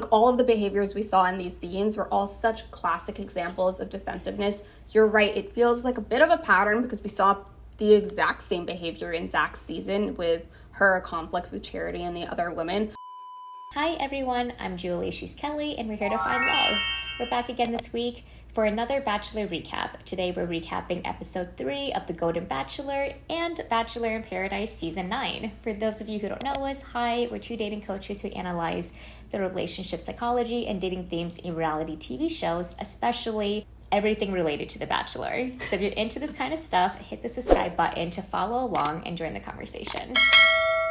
All of the behaviors we saw in these scenes were all such classic examples of defensiveness. You're right, it feels like a bit of a pattern because we saw the exact same behavior in Zach's season with her conflict with Charity and the other women. Hi everyone, I'm Julie, she's Kylee, and we're here to find love. We're back again this week for another Bachelor recap. Today we're recapping episode 3 of the Golden Bachelor and Bachelor in Paradise season 9. For those of you who don't know us, hi, we're two dating coaches who analyze the relationship psychology and dating themes in reality TV shows, especially everything related to The Bachelor. So if you're into this kind of stuff, hit the subscribe button to follow along and join the conversation.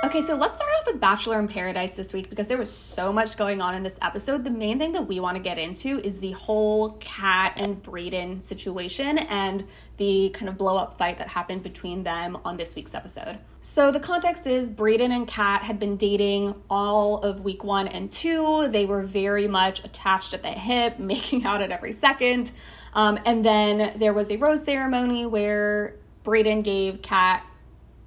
Okay, so let's start off with Bachelor in Paradise this week because there was so much going on in this episode. The main thing that we want to get into is the whole Kat and Brayden situation and the kind of blow-up fight that happened between them on this week's episode. So the context is Brayden and Kat had been dating all of week 1 and 2. They were very much attached at the hip, making out at every second. And then there was a rose ceremony where Brayden gave Kat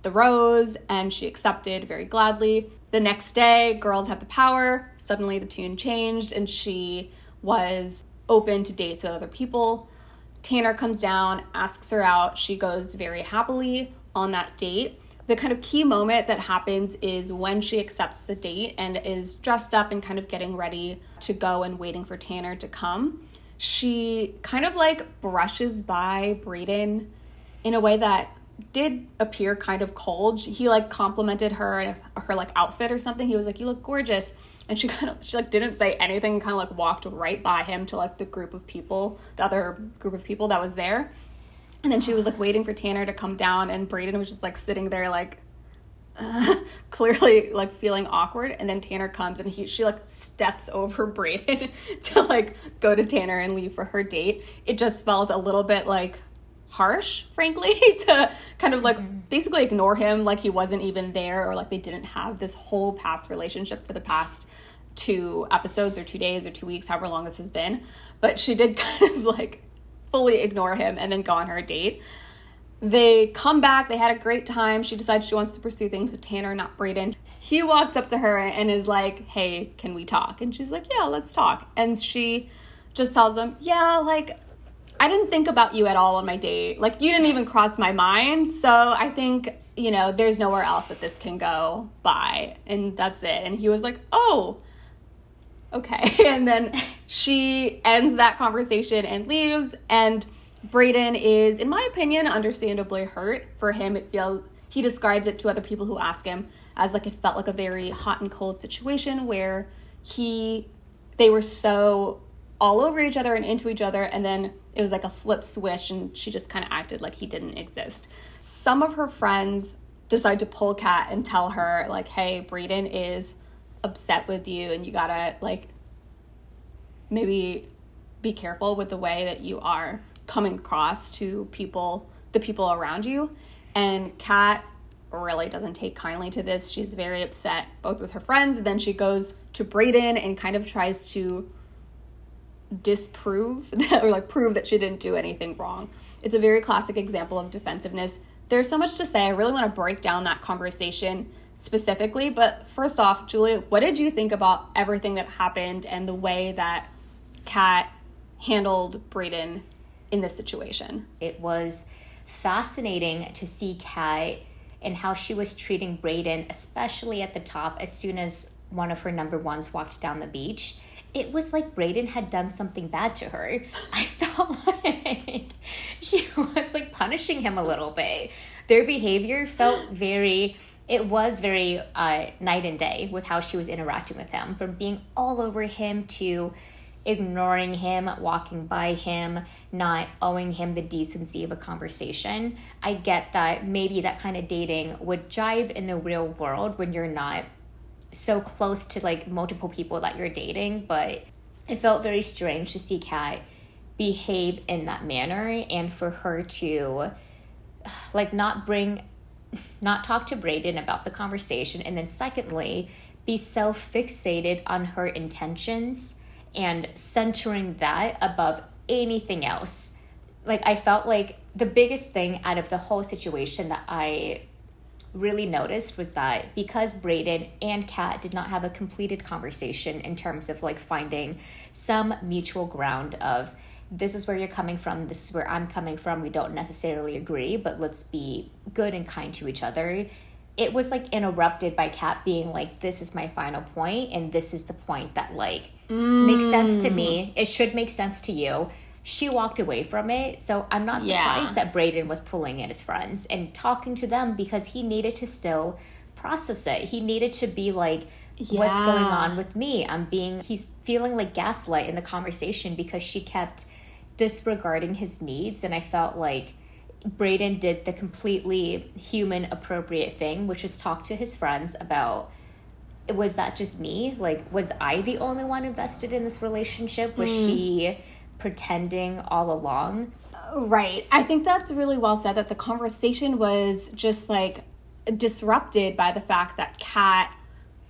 the rose and she accepted very gladly. The next day, girls had the power. Suddenly the tune changed and she was open to dates with other people. Tanner comes down, asks her out. She goes very happily on that date. The kind of key moment that happens is when she accepts the date and is dressed up and kind of getting ready to go and waiting for Tanner to come. She kind of like brushes by Brayden in a way that did appear kind of cold. He like complimented her like outfit or something. He was like, "You look gorgeous." And she like didn't say anything, kind of like walked right by him to like the other group of people that was there. And then she was like waiting for Tanner to come down and Brayden was just like sitting there like clearly like feeling awkward. And then Tanner comes and she like steps over Brayden to like go to Tanner and leave for her date. It just felt a little bit like harsh, frankly, to kind of like basically ignore him like he wasn't even there, or like they didn't have this whole past relationship for the past 2 episodes or 2 days or 2 weeks, however long this has been. But she did kind of like fully ignore him and then go on her date. They come back, they had a great time. She decides she wants to pursue things with Tanner, not Brayden. He walks up to her and is like, "Hey, can we talk?" And she's like, "Yeah, let's talk." And she just tells him, "Yeah, like, I didn't think about you at all on my date. Like, you didn't even cross my mind. So I think, there's nowhere else that this can go by." And that's it. And he was like, "Oh, okay." And then she ends that conversation and leaves. And Brayden is, in my opinion, understandably hurt. For him, he describes it to other people who ask him as like it felt like a very hot and cold situation where they were so all over each other and into each other, and then it was like a flip switch and she just kind of acted like he didn't exist. Some of her friends decide to pull Kat and tell her like, "Hey, Brayden is upset with you and you gotta like maybe be careful with the way that you are coming across to the people around you." And Kat really doesn't take kindly to this. She's very upset both with her friends, and then she goes to Brayden and kind of tries to disprove that, or like prove that she didn't do anything wrong. It's a very classic example of defensiveness. There's so much to say. I really want to break down that conversation specifically, but first off, Julie, what did you think about everything that happened and the way that Kat handled Brayden in this situation? It was fascinating to see Kat and how she was treating Brayden, especially at the top as soon as one of her number ones walked down the beach. It was like Brayden had done something bad to her. I felt like she was like punishing him a little bit. Their behavior felt very night and day with how she was interacting with him. From being all over him to ignoring him, walking by him, not owing him the decency of a conversation. I get that maybe that kind of dating would jive in the real world when you're not so close to like multiple people that you're dating, but it felt very strange to see Kat behave in that manner and for her to like not talk to Brayden about the conversation, and then secondly be so fixated on her intentions and centering that above anything else. Like, I felt like the biggest thing out of the whole situation that I really noticed was that because Brayden and Kat did not have a completed conversation in terms of like finding some mutual ground of, this is where you're coming from, this is where I'm coming from, we don't necessarily agree, but let's be good and kind to each other. It was like interrupted by Kat being like, this is my final point, and this is the point that like makes sense to me. It should make sense to you. She walked away from it, so I'm not surprised that Brayden was pulling in his friends and talking to them because he needed to still process it. He needed to be like, what's going on with me? He's feeling like gaslight in the conversation because she kept disregarding his needs, and I felt like Brayden did the completely human appropriate thing, which was talk to his friends about, was that just me? Like, was I the only one invested in this relationship? Was she pretending all along? Right. I think that's really well said, that the conversation was just like disrupted by the fact that Kat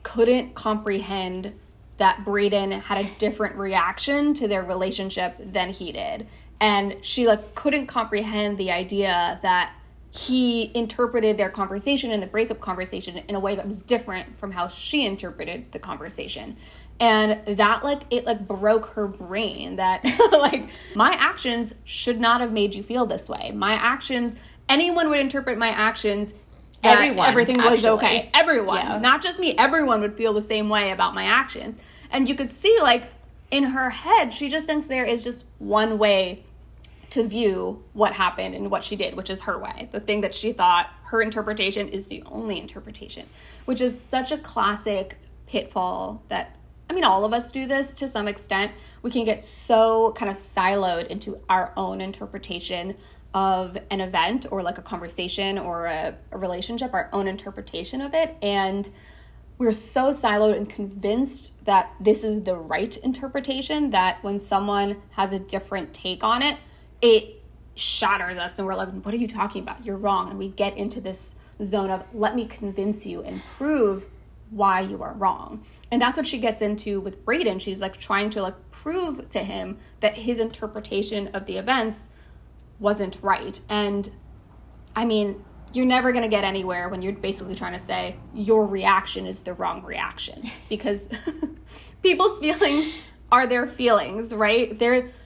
couldn't comprehend that Brayden had a different reaction to their relationship than he did. And she like couldn't comprehend the idea that he interpreted their conversation and the breakup conversation in a way that was different from how she interpreted the conversation. And that like, it like broke her brain that like, my actions should not have made you feel this way. My actions, anyone would interpret my actions, everything was okay. Everyone, not just me, everyone would feel the same way about my actions. And you could see like in her head, she just thinks there is just one way to view what happened and what she did, which is her way. The thing that she thought her interpretation is the only interpretation, which is such a classic pitfall that, I mean, all of us do this to some extent. We can get so kind of siloed into our own interpretation of an event or like a conversation or a relationship, our own interpretation of it. And we're so siloed and convinced that this is the right interpretation that when someone has a different take on it, it shatters us and we're like, what are you talking about? You're wrong. And we get into this zone of, let me convince you and prove why you are wrong. And that's what she gets into with Brayden. She's like trying to like prove to him that his interpretation of the events wasn't right. And I mean, you're never going to get anywhere when you're basically trying to say your reaction is the wrong reaction, because people's feelings are their feelings, right?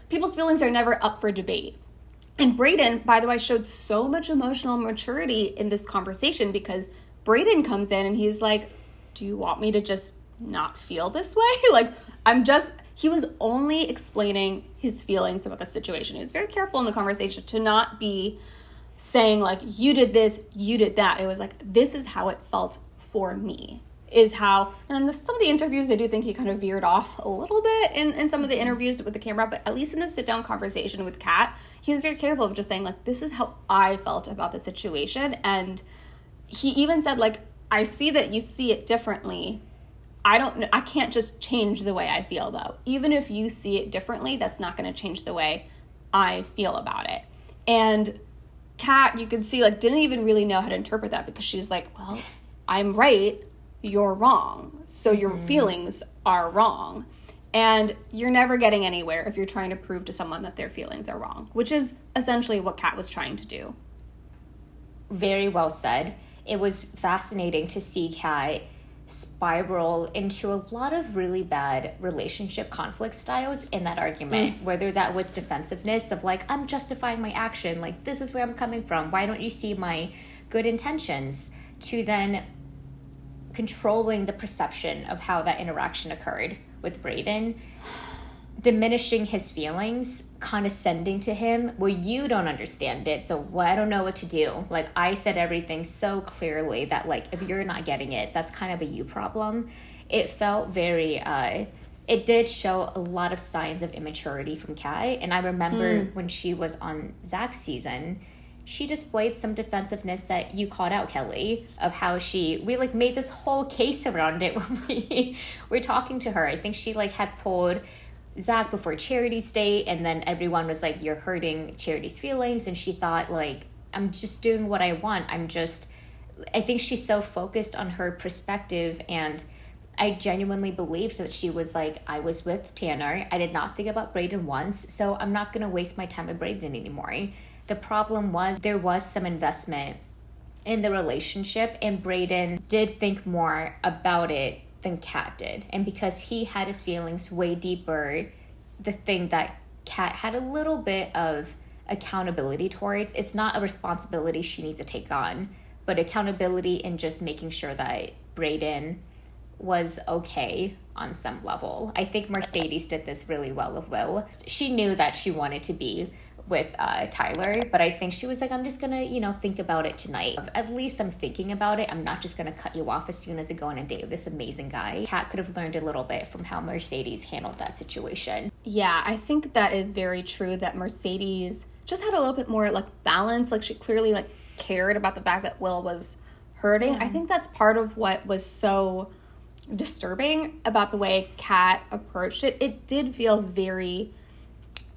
People's feelings are never up for debate. And Brayden, by the way, showed so much emotional maturity in this conversation, because Brayden comes in and he's like, do you want me to just not feel this way? Like, he was only explaining his feelings about the situation. He was very careful in the conversation to not be saying like, you did this, you did that. It was like, this is how it felt for me. Is how, and some of the interviews, I do think he kind of veered off a little bit in some of the interviews with the camera, but at least in the sit-down conversation with Kat, he was very careful of just saying, like, this is how I felt about the situation. And he even said, like, I see that you see it differently. I can't just change the way I feel, though. Even if you see it differently, that's not going to change the way I feel about it. And Kat, you could see, like, didn't even really know how to interpret that, because she's like, well, I'm right, you're wrong, so your feelings are wrong. And you're never getting anywhere if you're trying to prove to someone that their feelings are wrong, which is essentially what Kat was trying to do. Very well said. It was fascinating to see Kat spiral into a lot of really bad relationship conflict styles in that argument, whether that was defensiveness of like, I'm justifying my action, like, this is where I'm coming from, why don't you see my good intentions, to then controlling the perception of how that interaction occurred with Brayden, diminishing his feelings, condescending to him, well, you don't understand it, so I don't know what to do. Like, I said everything so clearly that, like, if you're not getting it, that's kind of a you problem. It felt very, it did show a lot of signs of immaturity from Kat. And I remember when she was on Zach's season, she displayed some defensiveness that you called out, Kylee, of how we like made this whole case around it when we were talking to her. I think she like had pulled Zach before Charity's date, and then everyone was like, you're hurting Charity's feelings, and she thought like, I'm just doing what I want. I think she's so focused on her perspective, and I genuinely believed that she was like, I was with Tanner, I did not think about Brayden once, so I'm not going to waste my time with Brayden anymore. The problem was there was some investment in the relationship, and Brayden did think more about it than Kat did. And because he had his feelings way deeper, the thing that Kat had a little bit of accountability towards, it's not a responsibility she needs to take on, but accountability in just making sure that Brayden was okay on some level. I think Mercedes did this really well with Will. She knew that she wanted to be with Tyler, but I think she was like, I'm just gonna, think about it tonight. At least I'm thinking about it. I'm not just gonna cut you off as soon as I go on a date with this amazing guy. Kat could have learned a little bit from how Mercedes handled that situation. Yeah, I think that is very true, that Mercedes just had a little bit more like balance. Like she clearly like cared about the fact that Will was hurting. I think that's part of what was so disturbing about the way Kat approached it. It did feel very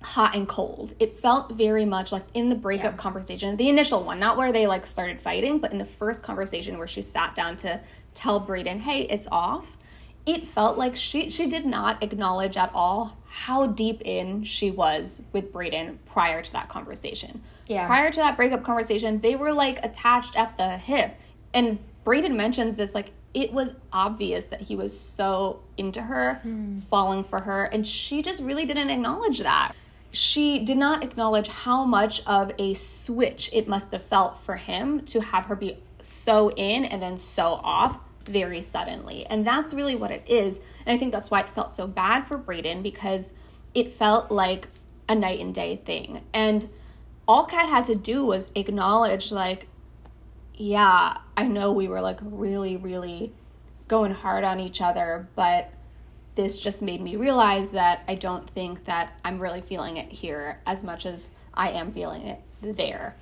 hot and cold. It felt very much like in the breakup conversation, the initial one, not where they like started fighting, but in the first conversation where she sat down to tell Brayden, hey, it's off. It felt like she did not acknowledge at all how deep in she was with Brayden prior to that conversation. Yeah. Prior to that breakup conversation, they were like attached at the hip. And Brayden mentions this, like, it was obvious that he was so into her, falling for her, and she just really didn't acknowledge that. She did not acknowledge how much of a switch it must have felt for him to have her be so in and then so off very suddenly. And that's really what it is. And I think that's why it felt so bad for Brayden, because it felt like a night and day thing. And all Kat had to do was acknowledge, like, yeah, I know we were like really, really going hard on each other, but this just made me realize that I don't think that I'm really feeling it here as much as I am feeling it there.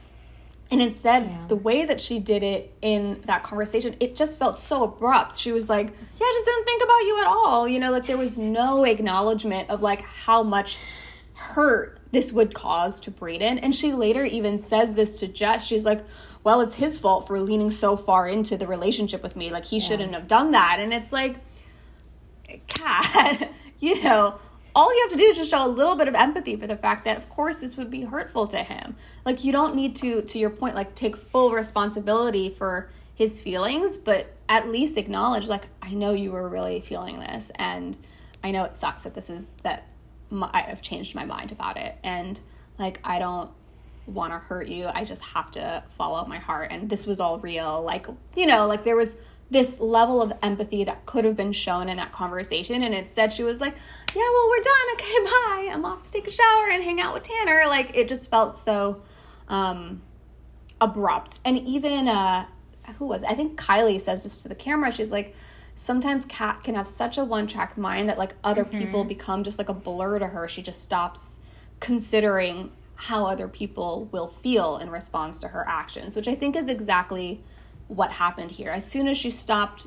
And instead, the way that she did it in that conversation, it just felt so abrupt. She was like, yeah, I just didn't think about you at all. Like there was no acknowledgement of like how much hurt this would cause to Brayden. And she later even says this to Jess. She's like, well, it's his fault for leaning so far into the relationship with me. Like he shouldn't have done that. And it's like, Kat, all you have to do is just show a little bit of empathy for the fact that, of course, this would be hurtful to him. Like, you don't need to your point, like, take full responsibility for his feelings, but at least acknowledge, like, I know you were really feeling this, and I know it sucks that I have changed my mind about it, and, like, I don't want to hurt you. I just have to follow my heart, and this was all real. Like, like, there was this level of empathy that could have been shown in that conversation, and instead she was like, yeah, well, we're done, okay, bye, I'm off to take a shower and hang out with Tanner. Like, it just felt so abrupt. And even who was it? I think Kylee says this to the camera. She's like, sometimes Kat can have such a one-track mind that like other people become just like a blur to her. She just stops considering how other people will feel in response to her actions, which I think is exactly what happened here. As soon as she stopped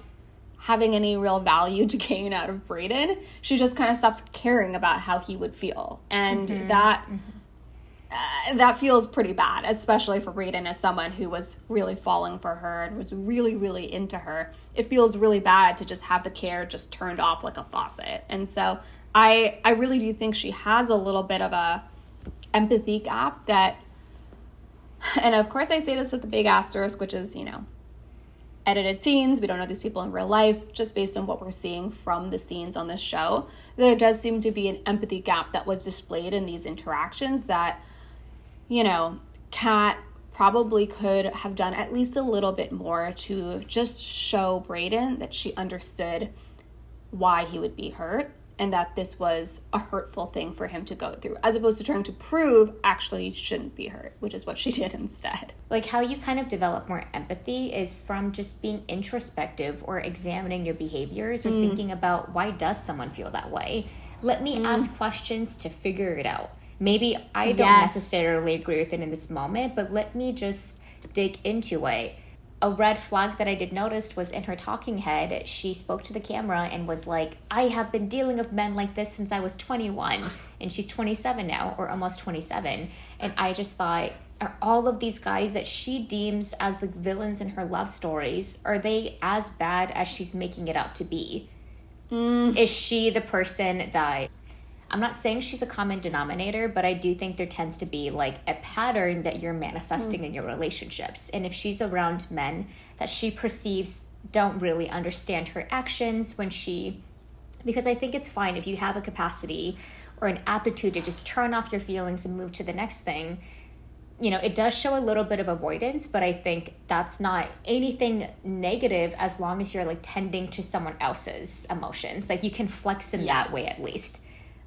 having any real value to gain out of Brayden, she just kind of stops caring about how he would feel. And that feels pretty bad, especially for Brayden as someone who was really falling for her and was really, really into her. It feels really bad to just have the care just turned off like a faucet. And so I really do think she has a little bit of a empathy gap that, and of course I say this with the big asterisk, which is, edited scenes. We don't know these people in real life. Just based on what we're seeing from the scenes on this show, there does seem to be an empathy gap that was displayed in these interactions that, Kat probably could have done at least a little bit more to just show Brayden that she understood why he would be hurt and that this was a hurtful thing for him to go through, as opposed to trying to prove actually shouldn't be hurt, which is what she did instead. Like, how you kind of develop more empathy is from just being introspective or examining your behaviors or thinking about, why does someone feel that way? Let me ask questions to figure it out. Maybe I don't necessarily agree with it in this moment, but let me just dig into it. A red flag that I did notice was in her talking head. She spoke to the camera and was like, I have been dealing with men like this since I was 21. And she's 27 now, or almost 27. And I just thought, are all of these guys that she deems as like villains in her love stories, are they as bad as she's making it out to be? Is she the person that I'm not saying she's a common denominator, but I do think there tends to be like a pattern that you're manifesting in your relationships. And if she's around men that she perceives don't really understand her actions because I think it's fine if you have a capacity or an aptitude to just turn off your feelings and move to the next thing. You know, it does show a little bit of avoidance, but I think that's not anything negative as long as you're like tending to someone else's emotions. Like you can flex in that way at least.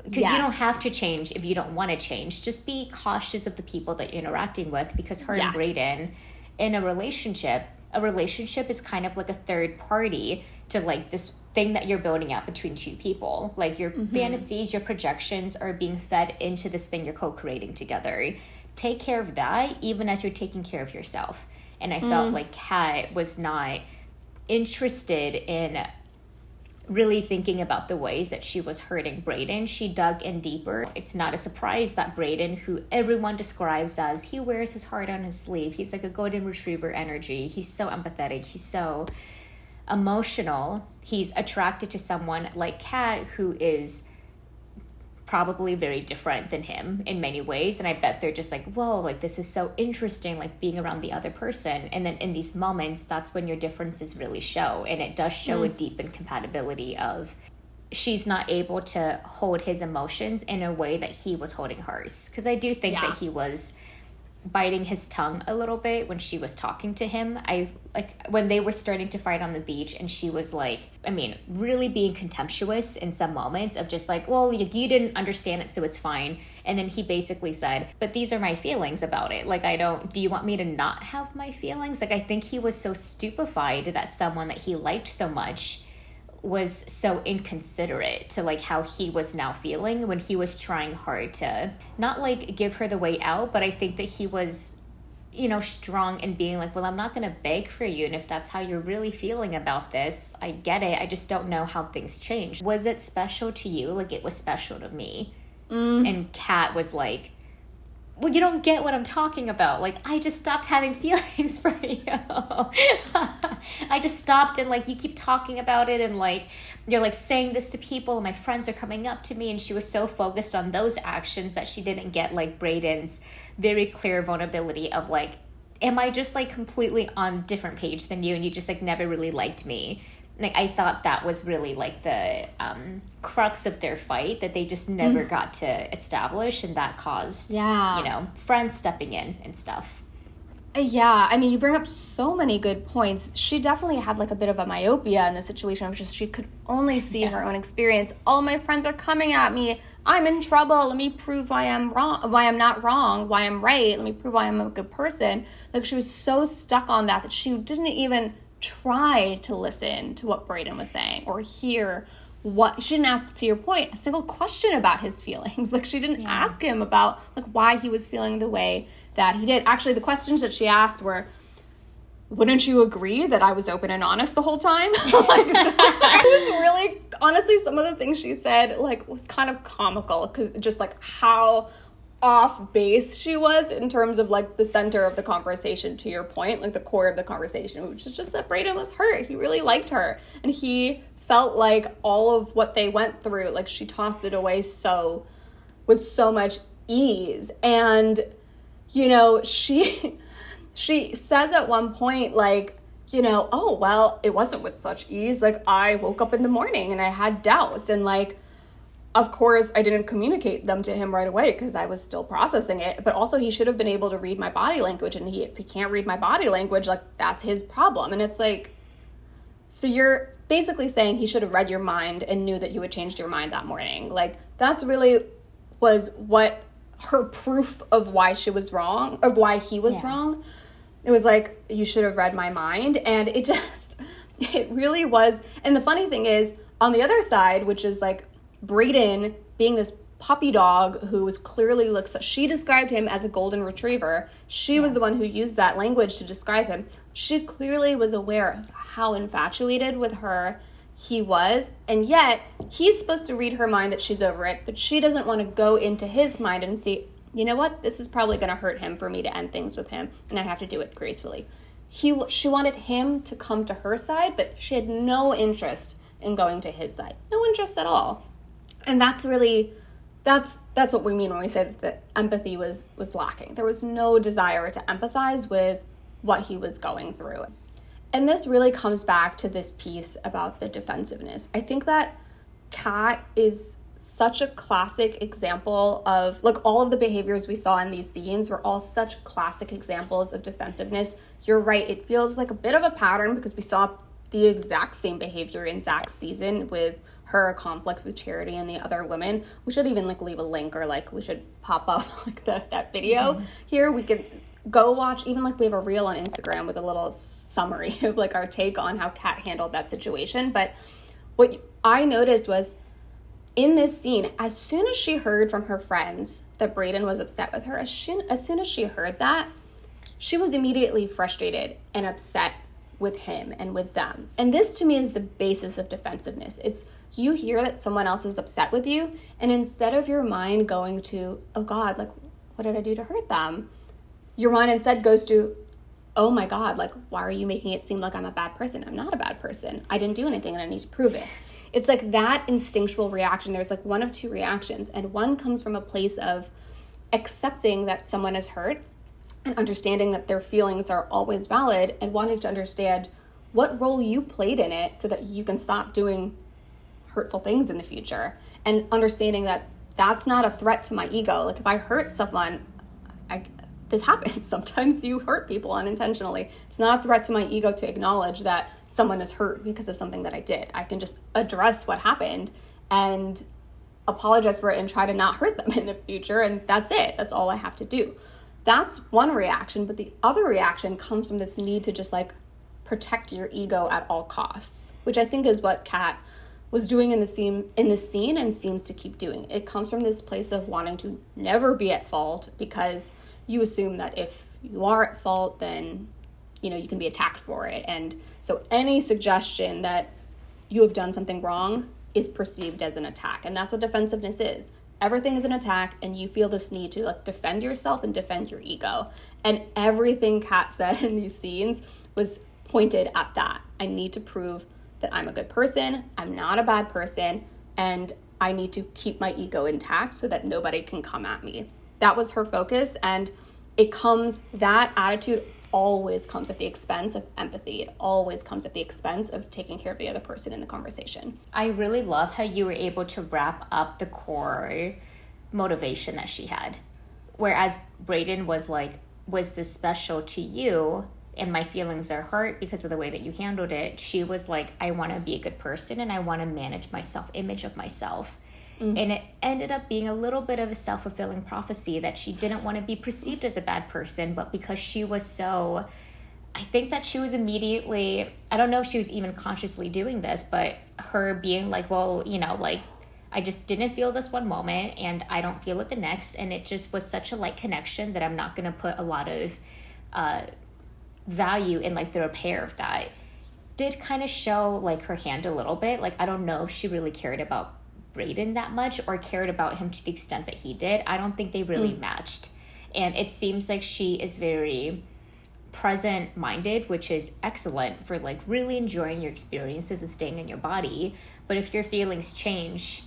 Because you don't have to change if you don't want to change. Just be cautious of the people that you're interacting with, because her and Brayden in a relationship is kind of like a third party to like this thing that you're building out between two people. Like your fantasies, your projections are being fed into this thing you're co-creating together. Take care of that even as you're taking care of yourself. And I felt like Kat was not interested in really thinking about the ways that she was hurting Brayden. She dug in deeper. It's not a surprise that Brayden, who everyone describes as he wears his heart on his sleeve, he's like a golden retriever energy. He's so empathetic. He's so emotional. He's attracted to someone like Kat, who is probably very different than him in many ways. And I bet they're just like, whoa, like this is so interesting, like being around the other person. And then in these moments, that's when your differences really show. And it does show a deep incompatibility of she's not able to hold his emotions in a way that he was holding hers. Because I do think that he was biting his tongue a little bit when she was talking to him. I like when they were starting to fight on the beach and she was like, I mean, really being contemptuous in some moments of just like, well, you didn't understand it, so it's fine. And then he basically said, but these are my feelings about it. Like, do you want me to not have my feelings? Like, I think he was so stupefied that someone that he liked so much was so inconsiderate to like how he was now feeling when he was trying hard to not like give her the way out, but I think that he was, you know, strong in being like, well, I'm not going to beg for you, and if that's how you're really feeling about this, I get it. I just don't know how things change. Was it special to you? Like, it was special to me. And Kat was like, well, you don't get what I'm talking about. Like, I just stopped having feelings for you. I just stopped, and like, you keep talking about it, and like, you're like saying this to people, and my friends are coming up to me, and she was so focused on those actions that she didn't get like Brayden's very clear vulnerability of like, am I just like completely on different page than you, and you just like never really liked me? Like, I thought that was really like the crux of their fight that they just never got to establish, and that caused, you know, friends stepping in and stuff. Yeah, I mean, you bring up so many good points. She definitely had like a bit of a myopia in the situation of just she could only see her own experience. All my friends are coming at me. I'm in trouble. Let me prove why I'm wrong, why I'm not wrong, why I'm right. Let me prove why I'm a good person. Like, she was so stuck on that she didn't even try to listen to what Brayden was saying or hear what she didn't ask, to your point, a single question about his feelings. Like, she didn't ask him about like why he was feeling the way that he did. Actually, the questions that she asked were, wouldn't you agree that I was open and honest the whole time? Like, that was really, honestly, some of the things she said like was kind of comical, because just like how off base she was in terms of like the center of the conversation, to your point, like the core of the conversation, which is just that Brayden was hurt. He really liked her, and he felt like all of what they went through, like she tossed it away with so much ease. And you know, she says at one point, like, you know, oh, well, it wasn't with such ease. Like, I woke up in the morning and I had doubts, and like, of course, I didn't communicate them to him right away because I was still processing it. But also, he should have been able to read my body language. And if he can't read my body language, like, that's his problem. And it's like, so you're basically saying he should have read your mind and knew that you had changed your mind that morning. Like, that's really was what her proof of why she was wrong, of why he was wrong. It was like, you should have read my mind. And it really was. And the funny thing is, on the other side, which is like, Brayden being this puppy dog who was clearly she described him as a golden retriever. She was the one who used that language to describe him. She clearly was aware of how infatuated with her he was, and yet he's supposed to read her mind that she's over it, but she doesn't want to go into his mind and see, you know what, this is probably going to hurt him for me to end things with him, and I have to do it gracefully. She wanted him to come to her side, but she had no interest in going to his side. No interest at all. And that's really That's what we mean when we say that empathy was lacking. There was no desire to empathize with what he was going through. And this really comes back to this piece about the defensiveness. I think that Kat is such a classic example of, like, all of the behaviors we saw in these scenes were all such classic examples of defensiveness. You're right, it feels like a bit of a pattern because we saw the exact same behavior in Zach's season with her conflict with Charity and the other women. We should even, like, leave a link, or, like, we should pop up, like, that video here. We could go watch, even, like, we have a reel on Instagram with a little summary of, like, our take on how Kat handled that situation. But what I noticed was, in this scene, as soon as she heard from her friends that Brayden was upset with her, as soon as she heard that, she was immediately frustrated and upset with him and with them. And this, to me, is the basis of defensiveness. It's, you hear that someone else is upset with you, and instead of your mind going to, oh God, like, what did I do to hurt them? Your mind instead goes to, oh my God, like, why are you making it seem like I'm a bad person? I'm not a bad person. I didn't do anything and I need to prove it. It's like that instinctual reaction. There's like one of two reactions, and one comes from a place of accepting that someone is hurt and understanding that their feelings are always valid, and wanting to understand what role you played in it so that you can stop doing hurtful things in the future, and understanding that that's not a threat to my ego. Like, if I hurt someone, this happens. Sometimes you hurt people unintentionally. It's not a threat to my ego to acknowledge that someone is hurt because of something that I did. I can just address what happened and apologize for it and try to not hurt them in the future, and that's it. That's all I have to do. That's one reaction, but the other reaction comes from this need to just, like, protect your ego at all costs, which I think is what Kat was doing in the scene and seems to keep doing. It comes from this place of wanting to never be at fault, because you assume that if you are at fault, then, you know, you can be attacked for it. And so any suggestion that you have done something wrong is perceived as an attack. And that's what defensiveness is. Everything is an attack, and you feel this need to, like, defend yourself and defend your ego. And everything Kat said in these scenes was pointed at that. I need to prove that I'm a good person, I'm not a bad person, and I need to keep my ego intact so that nobody can come at me. That was her focus, and that attitude always comes at the expense of empathy. It always comes at the expense of taking care of the other person in the conversation. I really love how you were able to wrap up the core motivation that she had. Whereas Brayden was like, was this special to you? And my feelings are hurt because of the way that you handled it. She was like, I want to be a good person and I want to manage my self-image of myself. Mm-hmm. And it ended up being a little bit of a self-fulfilling prophecy that she didn't want to be perceived as a bad person, but because she was so, I think that she was immediately, I don't know if she was even consciously doing this, but her being like, well, you know, like, I just didn't feel this one moment and I don't feel it the next. And it just was such a light connection that I'm not going to put a lot of value in, like, the repair of that. Did kind of show, like, her hand a little bit. Like, I don't know if she really cared about Brayden that much or cared about him to the extent that he did. I don't think they really matched. And it seems like she is very present-minded, which is excellent for, like, really enjoying your experiences and staying in your body. But if your feelings change,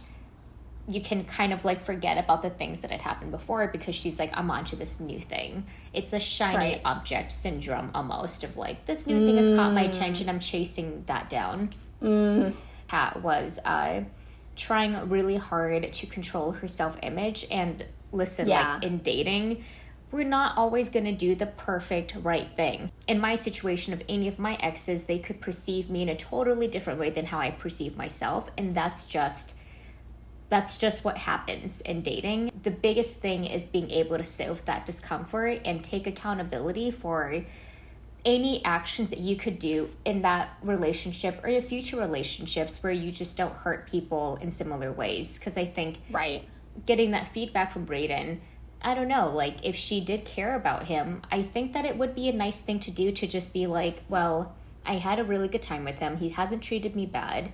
you can kind of, like, forget about the things that had happened before because she's like, I'm on to this new thing. It's a shiny object syndrome almost of, like, this new thing has caught my attention. I'm chasing that down. Kat was trying really hard to control her self-image. And listen, like, in dating, we're not always going to do the perfect right thing. In my situation of any of my exes, they could perceive me in a totally different way than how I perceive myself. And that's just what happens in dating. The biggest thing is being able to sit with that discomfort and take accountability for any actions that you could do in that relationship or your future relationships where you just don't hurt people in similar ways. Because I think getting that feedback from Brayden, I don't know, like, if she did care about him, I think that it would be a nice thing to do to just be like, well, I had a really good time with him. He hasn't treated me bad.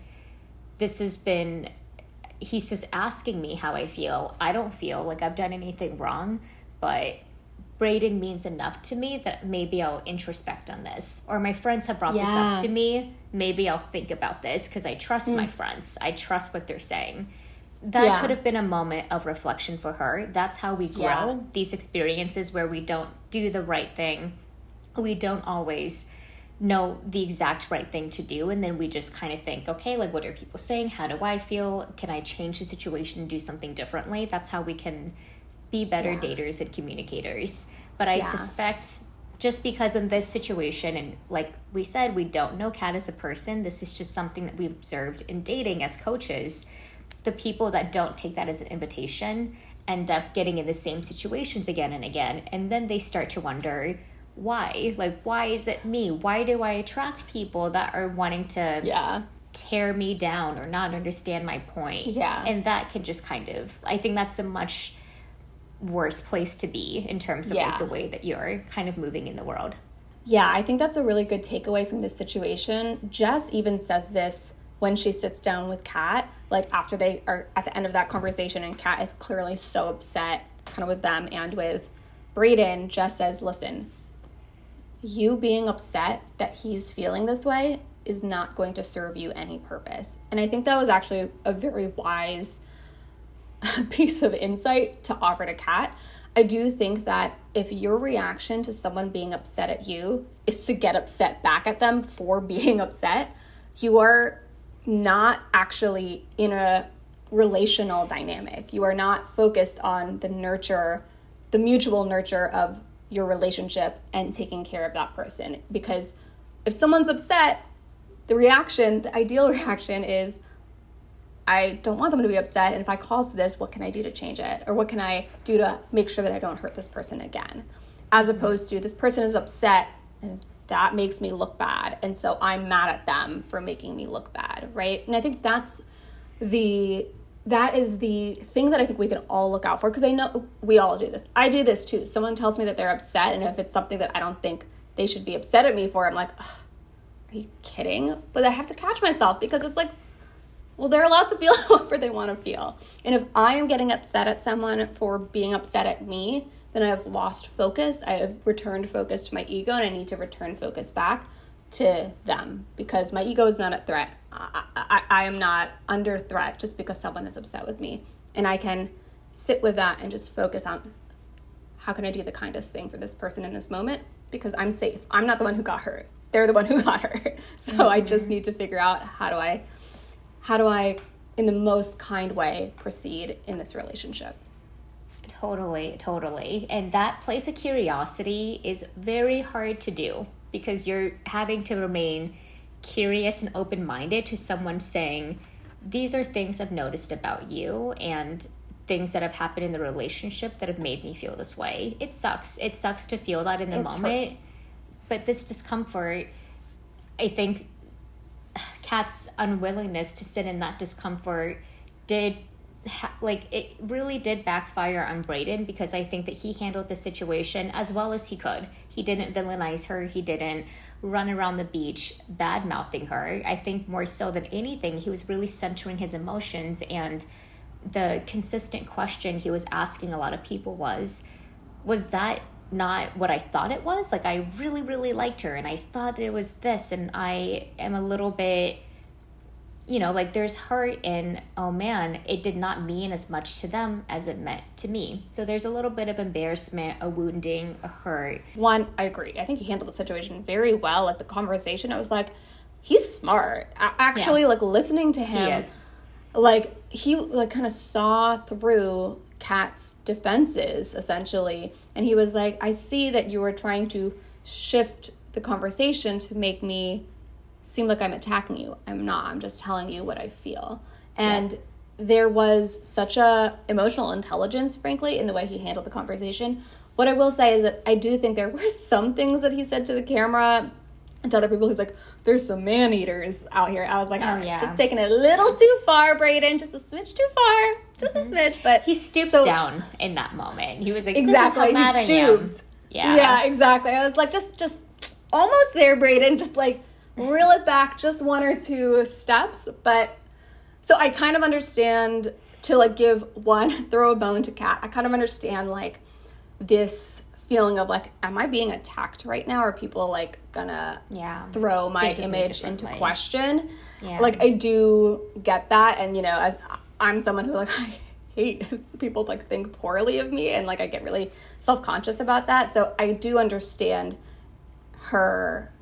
He's just asking me how I feel. I don't feel like I've done anything wrong, but Brayden means enough to me that maybe I'll introspect on this. Or my friends have brought this up to me. Maybe I'll think about this because I trust my friends. I trust what they're saying. that could have been a moment of reflection for her. That's how we grow. Yeah. These experiences where we don't do the right thing. We don't always know the exact right thing to do. And then we just kind of think, okay, like, what are people saying? How do I feel? Can I change the situation and do something differently? That's how we can be better daters and communicators. But I suspect just because in this situation, and like we said, we don't know Kat as a person. This is just something that we've observed in dating as coaches. The people that don't take that as an invitation end up getting in the same situations again and again. And then they start to wonder, why? Like, why is it me? Why do I attract people that are wanting to tear me down or not understand my point? Yeah. And that can just kind of, I think that's a much worse place to be in terms of like the way that you're kind of moving in the world. Yeah, I think that's a really good takeaway from this situation. Jess even says this when she sits down with Kat, like after they are at the end of that conversation, and Kat is clearly so upset kind of with them and with Brayden. Jess says, listen, you being upset that he's feeling this way is not going to serve you any purpose. And I think that was actually a very wise piece of insight to offer to Kat. I do think that if your reaction to someone being upset at you is to get upset back at them for being upset, you are not actually in a relational dynamic. You are not focused on the nurture, the mutual nurture of your relationship and taking care of that person. Because if someone's upset, the ideal reaction is, I don't want them to be upset, and if I cause this, what can I do to change it? Or what can I do to make sure that I don't hurt this person again? As opposed to, this person is upset, and that makes me look bad, and so I'm mad at them for making me look bad, right? And I think that is the thing that I think we can all look out for, because I know we all do this. I do this too. Someone tells me that they're upset, and if it's something that I don't think they should be upset at me for, I'm like, ugh, are you kidding? But I have to catch myself, because it's like, well, they're allowed to feel however they want to feel. And if I am getting upset at someone for being upset at me, then I have lost focus. I have returned focus to my ego, and I need to return focus back to them, because my ego is not at threat. I am not under threat just because someone is upset with me. And I can sit with that and just focus on, how can I do the kindest thing for this person in this moment? Because I'm safe. I'm not the one who got hurt. They're the one who got hurt. So I just need to figure out, how do I, in the most kind way, proceed in this relationship? Totally. And that place of curiosity is very hard to do, because you're having to remain curious and open-minded to someone saying, these are things I've noticed about you and things that have happened in the relationship that have made me feel this way. It sucks. It sucks to feel that in the moment. Hurt. But this discomfort, I think Kat's unwillingness to sit in that discomfort it really did backfire on Brayden, because I think that he handled the situation as well as he could. He didn't villainize her. He didn't run around the beach bad-mouthing her. I think more so than anything, he was really centering his emotions, and the consistent question he was asking a lot of people was that not what I thought it was? Like, I really, really liked her, and I thought it was this, and I am a little bit, there's hurt in, oh man, it did not mean as much to them as it meant to me. So there's a little bit of embarrassment, a wounding, a hurt. One, I agree. I think he handled the situation very well. Like, the conversation, I was like, he's smart. Actually, listening to him. He is. He kind of saw through Kat's defenses, essentially. And he was like, I see that you were trying to shift the conversation to make me seem like I'm attacking you. I'm not. I'm just telling you what I feel. And there was such a emotional intelligence, frankly, in the way he handled the conversation. What I will say is that I do think there were some things that he said to the camera and to other people. He's like, there's some man-eaters out here. I was like, just taking it a little too far, Brayden. Just a smidge too far. Just a smidge. But he stooped down in that moment. He was like, exactly. This is how mad he stooped. I am. Yeah, exactly. I was like, just almost there, Brayden. Just reel it back just one or two steps. But so I kind of understand, to throw a bone to Kat. I kind of understand this feeling of am I being attacked right now? Are people gonna throw my image into question? Yeah. I do get that, and as I'm someone who, like, I hate people, like, think poorly of me, and, like, I get really self-conscious about that. So I do understand her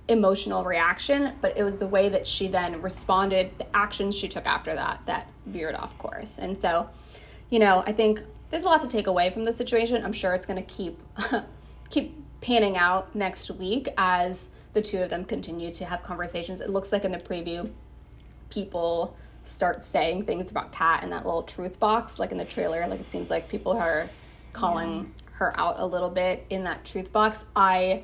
emotional reaction, but it was the way that she then responded, the actions she took after that veered off course. And so, you know, I think there's a lot to take away from the situation. I'm sure it's going to keep panning out next week as the two of them continue to have conversations. It looks like in the preview, people start saying things about Kat in that little truth box, like in the trailer. Like, it seems like people are calling her out a little bit in that truth box. I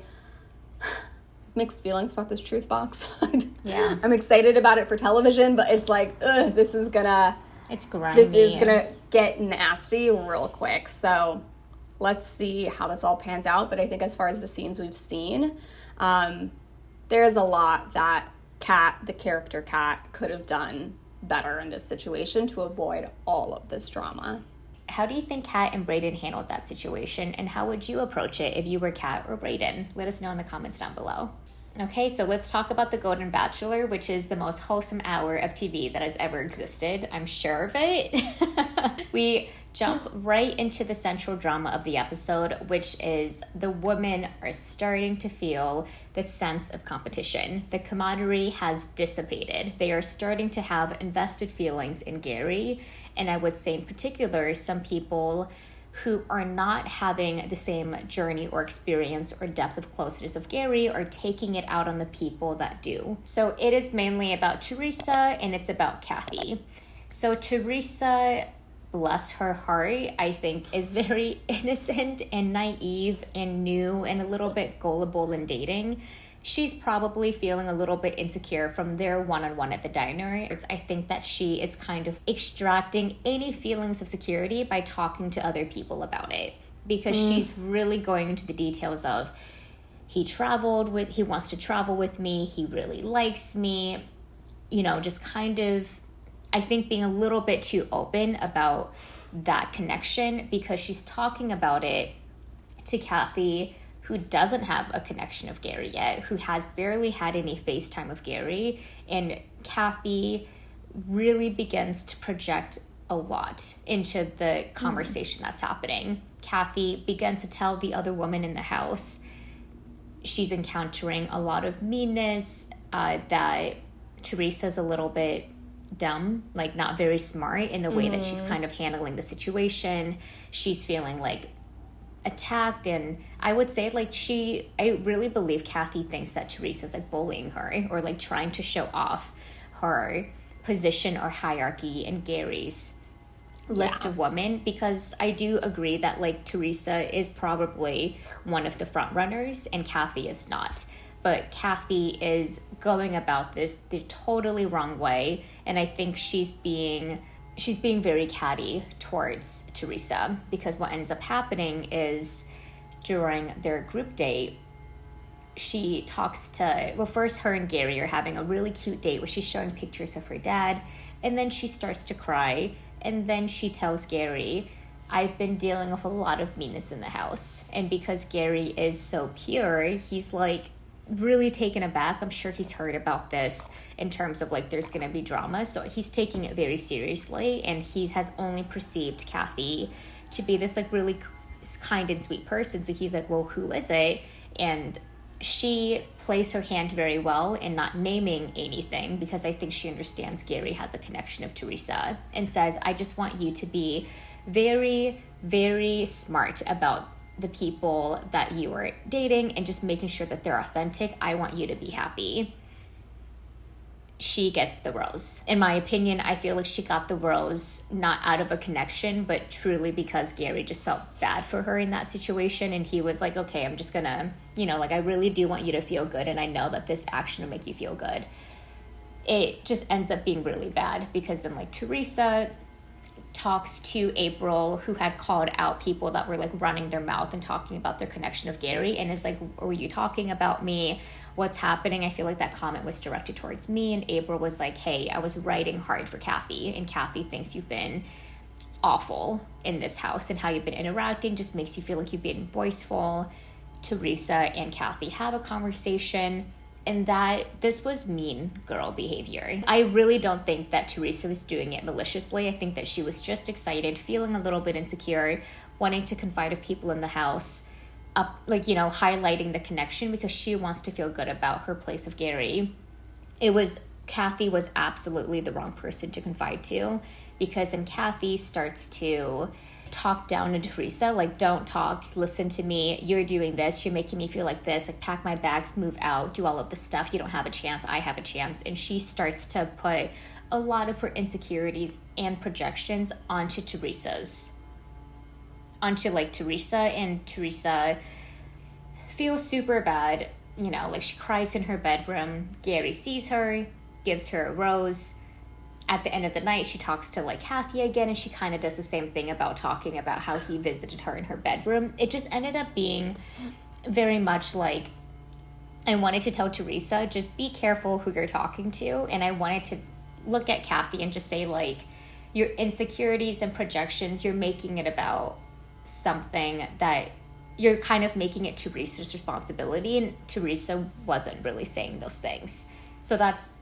mixed feelings about this truth box. Yeah. I'm excited about it for television, but it's like, this is gonna get nasty real quick. So let's see how this all pans out. But I think as far as the scenes we've seen, there is a lot that Kat, the character Kat, could have done better in this situation to avoid all of this drama. How do you think Kat and Brayden handled that situation, and how would you approach it if you were Kat or Brayden? Let us know in the comments down below. Okay, so let's talk about the Golden Bachelor, which is the most wholesome hour of TV that has ever existed. I'm sure of it. We jump right into the central drama of the episode, which is the women are starting to feel the sense of competition. The camaraderie has dissipated. They are starting to have invested feelings in Gerry, and I would say in particular, some people who are not having the same journey or experience or depth of closeness of Gerry are taking it out on the people that do. So it is mainly about Theresa and it's about Kathy. So Theresa, bless her heart, I think is very innocent and naive and new and a little bit gullible in dating. She's probably feeling a little bit insecure from their one-on-one at the diner. I think that she is kind of extracting any feelings of security by talking to other people about it, because she's really going into the details of, he wants to travel with me, he really likes me, you know, just kind of, I think, being a little bit too open about that connection, because she's talking about it to Kathy, who doesn't have a connection of Gerry yet, who has barely had any FaceTime of Gerry, and Kathy really begins to project a lot into the conversation that's happening. Kathy begins to tell the other woman in the house she's encountering a lot of meanness, that Theresa's a little bit dumb, like not very smart in the way that she's kind of handling the situation. She's feeling like attacked, and I would say like I really believe Kathy thinks that Theresa's like bullying her or like trying to show off her position or hierarchy in Gerry's list of women, because I do agree that like Theresa is probably one of the front runners and Kathy is not. But Kathy is going about this the totally wrong way, and I think she's being very catty towards Theresa, because what ends up happening is during their group date, she talks to, well, first her and Gerry are having a really cute date where she's showing pictures of her dad, and then she starts to cry, and then she tells Gerry, I've been dealing with a lot of meanness in the house. And because Gerry is so pure, he's like really taken aback. I'm sure he's heard about this in terms of like there's going to be drama, so he's taking it very seriously, and he has only perceived Kathy to be this like really kind and sweet person. So he's like, well, who is it? And she plays her hand very well in not naming anything, because I think she understands Gerry has a connection of Theresa, and says, I just want you to be very, very smart about the people that you are dating and just making sure that they're authentic. I want you to be happy. She gets the rose. In my opinion, I feel like she got the rose not out of a connection, but truly because Gerry just felt bad for her in that situation, and he was like, okay, I'm just gonna, you know, like I really do want you to feel good, and I know that this action will make you feel good. It just ends up being really bad, because then like Theresa talks to April, who had called out people that were like running their mouth and talking about their connection of Gerry, and is like, were you talking about me? What's happening? I feel like that comment was directed towards me. And April was like, hey, I was writing hard for Kathy, and Kathy thinks you've been awful in this house, and how you've been interacting just makes you feel like you've been boastful. Theresa and Kathy have a conversation. and that this was mean girl behavior. I really don't think that Theresa was doing it maliciously. I think that she was just excited, feeling a little bit insecure, wanting to confide with people in the house, highlighting the connection because she wants to feel good about her place with Gerry. Kathy was absolutely the wrong person to confide to, because then Kathy starts to talk down to Theresa, like, don't talk, listen to me, you're doing this, you're making me feel like this, like, pack my bags, move out, do all of this stuff, you don't have a chance, I have a chance. And she starts to put a lot of her insecurities and projections onto Theresa, and Theresa feels super bad, she cries in her bedroom. Gerry sees her, gives her a rose. At the end of the night, she talks to Kathy again, and she kind of does the same thing about talking about how he visited her in her bedroom. It just ended up being very much I wanted to tell Theresa, just be careful who you're talking to. And I wanted to look at Kathy and just say, your insecurities and projections, you're making it about something that you're kind of making it Theresa's responsibility. And Theresa wasn't really saying those things. So that's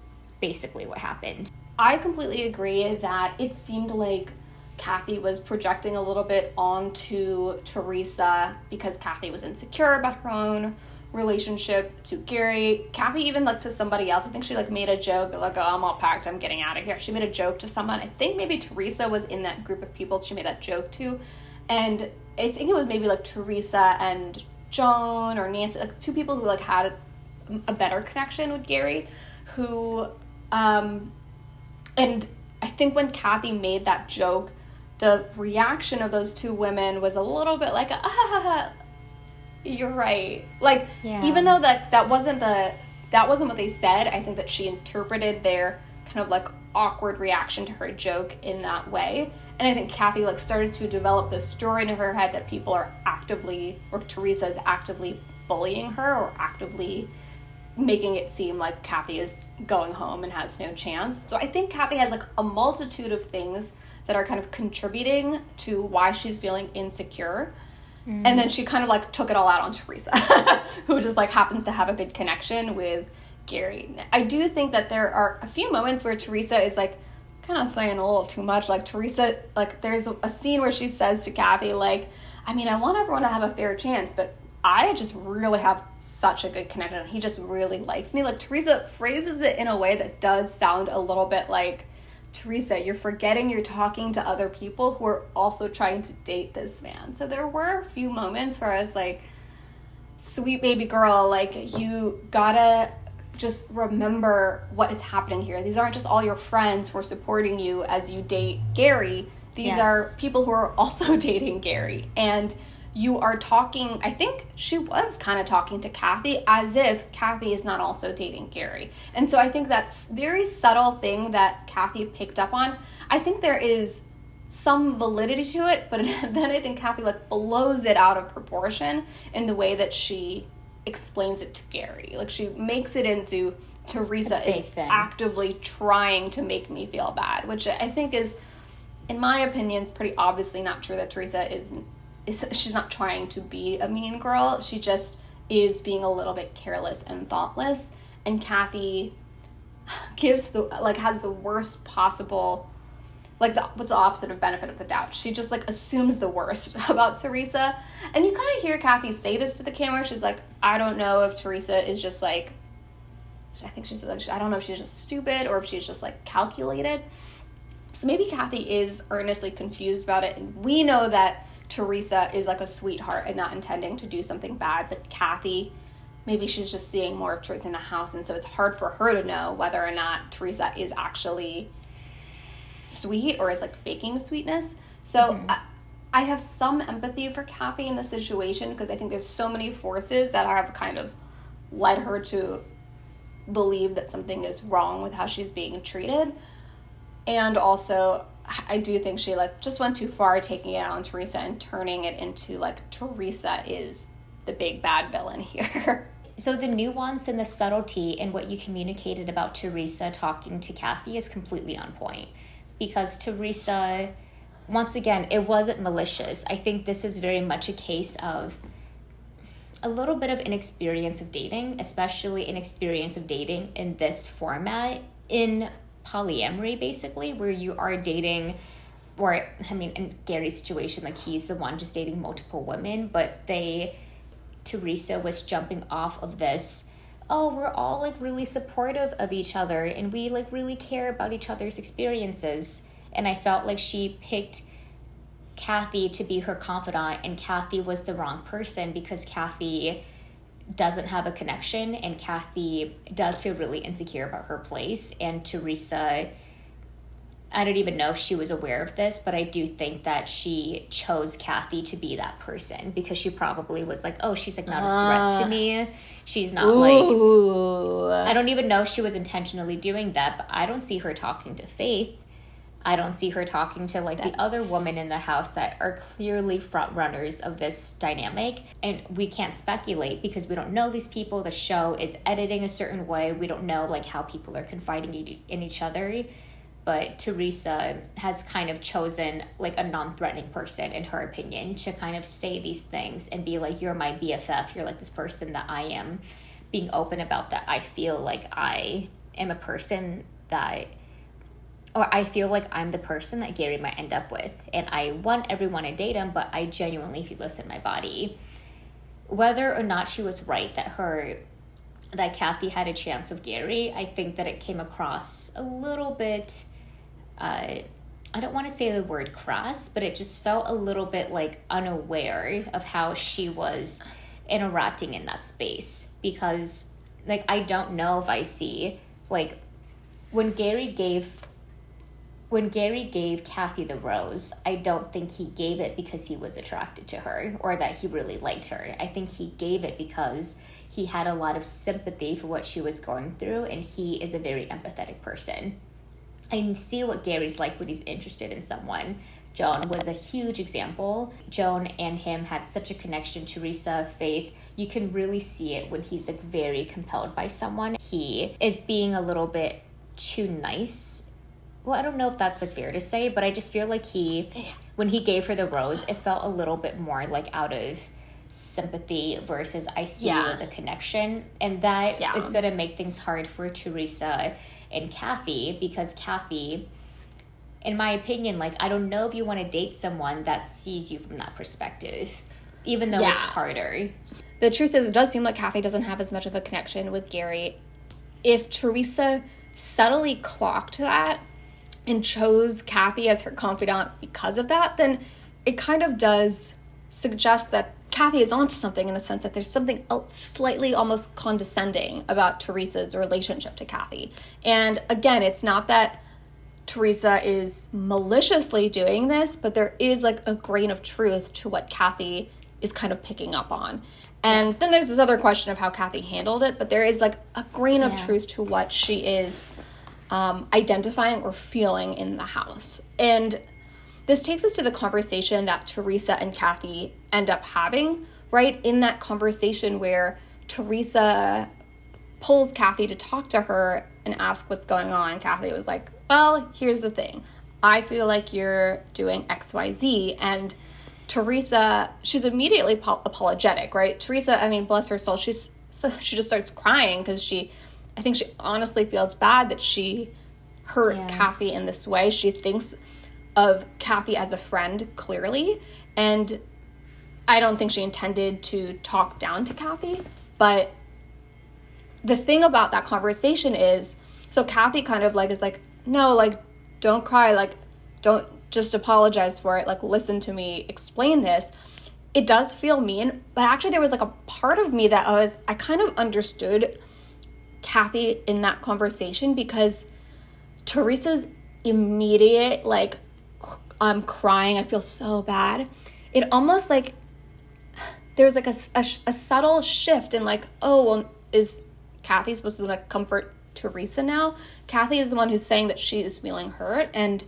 basically what happened. I completely agree that it seemed like Kathy was projecting a little bit onto Theresa because Kathy was insecure about her own relationship to Gerry. Kathy even to somebody else, I think she made a joke that oh, I'm all packed, I'm getting out of here. She made a joke to someone. I think maybe Theresa was in that group of people she made that joke to, and I think it was maybe Theresa and Joan or Nancy, two people who had a better connection with Gerry, who and I think when Kathy made that joke, the reaction of those two women was a little bit you're right. Even though that wasn't what they said, I think that she interpreted their kind of awkward reaction to her joke in that way. And I think Kathy started to develop this story in her head that people are actively, or Theresa is actively bullying her, or actively making it seem like Kathy is going home and has no chance. So I think Kathy has a multitude of things that are kind of contributing to why she's feeling insecure. And then she kind of took it all out on Theresa, who just happens to have a good connection with Gerry. I do think that there are a few moments where Theresa is kind of saying a little too much. Theresa, there's a scene where she says to Kathy, I mean, I want everyone to have a fair chance, but I just really have such a good connection. He just really likes me. Theresa phrases it in a way that does sound a little bit Theresa, you're forgetting you're talking to other people who are also trying to date this man. So there were a few moments where I was sweet baby girl, you gotta just remember what is happening here. These aren't just all your friends who are supporting you as you date Gerry. These are people who are also dating Gerry. And you are talking, I think she was kind of talking to Kathy as if Kathy is not also dating Gerry. And so I think that's very subtle thing that Kathy picked up on. I think there is some validity to it, but then I think Kathy blows it out of proportion in the way that she explains it to Gerry. She makes it into Theresa is actively trying to make me feel bad, which I think is, in my opinion, is pretty obviously not true. That Theresa she's not trying to be a mean girl. She just is being a little bit careless and thoughtless. And Kathy gives has the worst possible, what's the opposite of benefit of the doubt? She just assumes the worst about Theresa. And you kind of hear Kathy say this to the camera. She's I don't know if Theresa is just I think she's I don't know if she's just stupid or if she's just calculated. So maybe Kathy is earnestly confused about it. And we know that Theresa is a sweetheart and not intending to do something bad, but Kathy, maybe she's just seeing more of Theresa in the house, and so it's hard for her to know whether or not Theresa is actually sweet or is faking the sweetness. So I have some empathy for Kathy in the situation because I think there's so many forces that have kind of led her to believe that something is wrong with how she's being treated. And also, I do think she just went too far taking it out on Theresa and turning it into Theresa is the big bad villain here. So the nuance and the subtlety in what you communicated about Theresa talking to Kathy is completely on point. Because Theresa, once again, it wasn't malicious. I think this is very much a case of a little bit of inexperience of dating, especially inexperience of dating in this format, in polyamory, basically, where you are dating, or, I mean, in Gerry's situation, like, he's the one just dating multiple women, but Theresa was jumping off of this, oh, we're all, like, really supportive of each other, and we, like, really care about each other's experiences. And I felt like she picked Kathy to be her confidant, and Kathy was the wrong person, because Kathy doesn't have a connection, and Kathy does feel really insecure about her place. And Theresa, I don't even know if she was aware of this, but I do think that she chose Kathy to be that person, because she probably was like, oh, she's, like, not a threat to me. She's not, like, I don't even know if she was intentionally doing that, but I don't see her talking to Faith. I don't see her talking to, like, the other women in the house that are clearly front runners of this dynamic. And we can't speculate, because we don't know these people. The show is editing a certain way. We don't know, like, how people are confiding in each other. But Theresa has kind of chosen, like, a non-threatening person, in her opinion, to kind of say these things and be like, you're my BFF. You're, like, this person that I am being open about, that I feel like I am a person that... or I feel like I'm the person that Gerry might end up with. And I want everyone to date him, but I genuinely feel this in my body. Whether or not she was right that Kathy had a chance of Gerry, I think that it came across a little bit, I don't want to say the word crass, but it just felt a little bit, like, unaware of how she was interacting in that space. Because, like, I don't know if I see, like, when Gerry gave Kathy the rose, I don't think he gave it because he was attracted to her or that he really liked her. I think he gave it because he had a lot of sympathy for what she was going through, and he is a very empathetic person. I see what Gerry's like when he's interested in someone. Joan was a huge example. Joan and him had such a connection. Theresa, Faith, you can really see it when he's, like, very compelled by someone. He is being a little bit too nice. Well, I don't know if that's, like, fair to say, but I just feel like when he gave her the rose, it felt a little bit more, like, out of sympathy versus I see you as a connection. And that is going to make things hard for Theresa and Kathy, because Kathy, in my opinion, like, I don't know if you want to date someone that sees you from that perspective, even though it's harder. The truth is, it does seem like Kathy doesn't have as much of a connection with Gerry. If Theresa subtly clocked that and chose Kathy as her confidant because of that, then it kind of does suggest that Kathy is onto something, in the sense that there's something else slightly almost condescending about Theresa's relationship to Kathy. And again, it's not that Theresa is maliciously doing this, but there is, like, a grain of truth to what Kathy is kind of picking up on. And then there's this other question of how Kathy handled it, but there is, like, a grain of truth to what she is identifying or feeling in the house. And this takes us to the conversation that Theresa and Kathy end up having, right? In that conversation where Theresa pulls Kathy to talk to her and ask what's going on. Kathy was like, well, here's the thing. I feel like you're doing XYZ. And Theresa, she's immediately apologetic, right? Theresa, I mean, bless her soul, she just starts crying because I think she honestly feels bad that she hurt Kathy in this way. She thinks of Kathy as a friend, clearly, and I don't think she intended to talk down to Kathy. But the thing about that conversation is, so Kathy kind of, like, is like, no, like, don't cry, like, don't just apologize for it, like, listen to me explain this. It does feel mean, but actually there was, like, a part of me that I kind of understood Kathy in that conversation, because Theresa's immediate, like, I'm crying, I feel so bad, it almost, like, there's, like, a subtle shift in, like, oh, well, is Kathy supposed to, like, comfort Theresa now? Kathy is the one who's saying that she is feeling hurt, and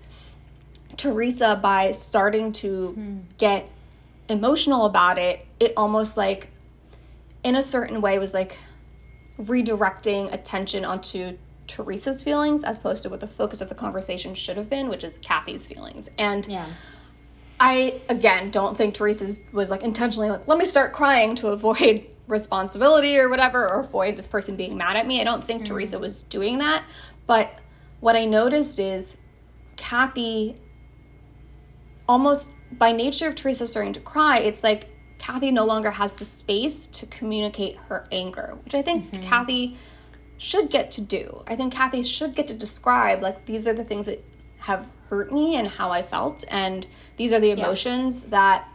Theresa, by starting to get emotional about it, it almost, like, in a certain way was, like, redirecting attention onto Theresa's feelings as opposed to what the focus of the conversation should have been, which is Kathy's feelings. And I, again, don't think Theresa was, like, intentionally, like, let me start crying to avoid responsibility or whatever, or avoid this person being mad at me. I don't think Theresa was doing that. But what I noticed is Kathy, almost by nature of Theresa starting to cry, it's like Kathy no longer has the space to communicate her anger, which I think Kathy should get to do. I think Kathy should get to describe, like, these are the things that have hurt me and how I felt, and these are the emotions that